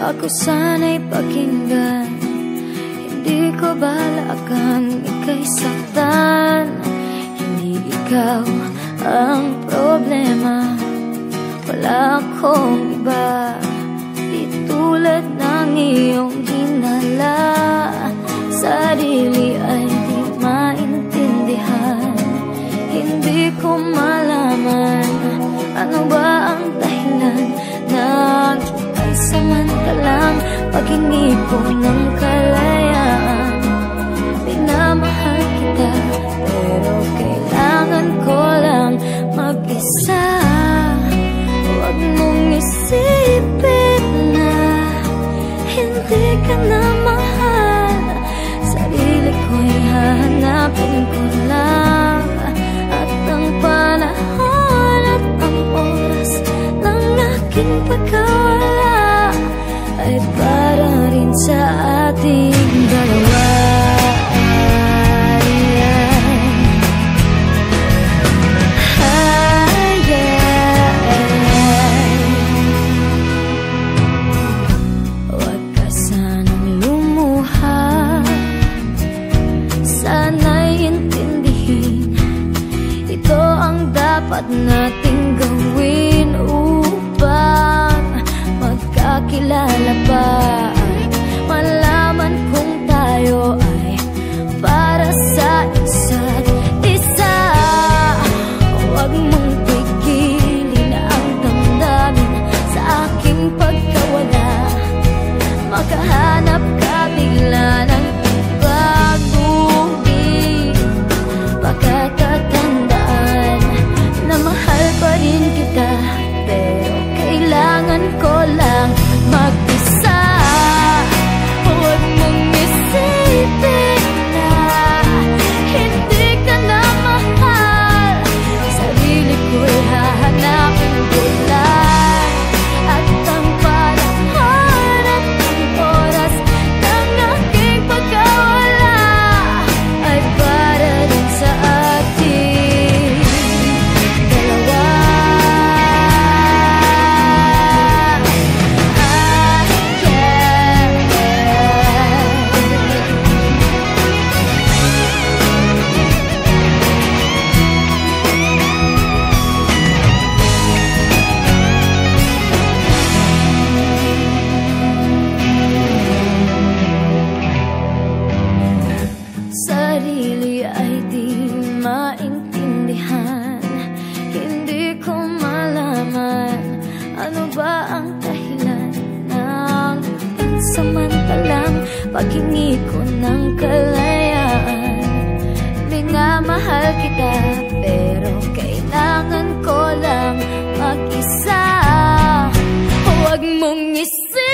Ako sana'y pakinggan, hindi ko balakang ika'y saktan. Hindi ikaw ang problema, wala akong iba. Di tulad ng iyong dinala, sarili ay di maintindihan. Hindi ko malaman ano ba ang dahilan ng pansamantalang paghingi ko ng kalayaan. Minamahal kita pero kailangan ko lang mag-isa. Huwag mong isipin na hindi ka na mahal. Sarili ko'y hahanapin ko lang, at ang panahon at ang oras ng aking pagkawala ay para rin sa ating dalawa. Huwag ka sanang lumuha, sana'y intindihin, ito ang dapat nating gawin upang magkakilala pa at malaman kung tayo ay para sa isa't isa. Huwag mong pigilin ang damdamin sa aking pagkawala. Makahanap ka bigla ng pag-uwi, pagkakatandaan na mahal pa rin kita, pero kailangan ko lang mag-isa. Huwag mong isipin na hindi ka na mahal. Sarili ko'y hahanapin ko lang, at ang panahon at ang oras ng aking pagkawala ay para rin sa ating dalawa. Sarili ay di maintindihan, hindi ko malaman ano ba ang dahilan ng pansamantalang paghingi ko ng kalayaan. Minamahal kita pero kailangan ko lang mag-isa. Huwag mong isipin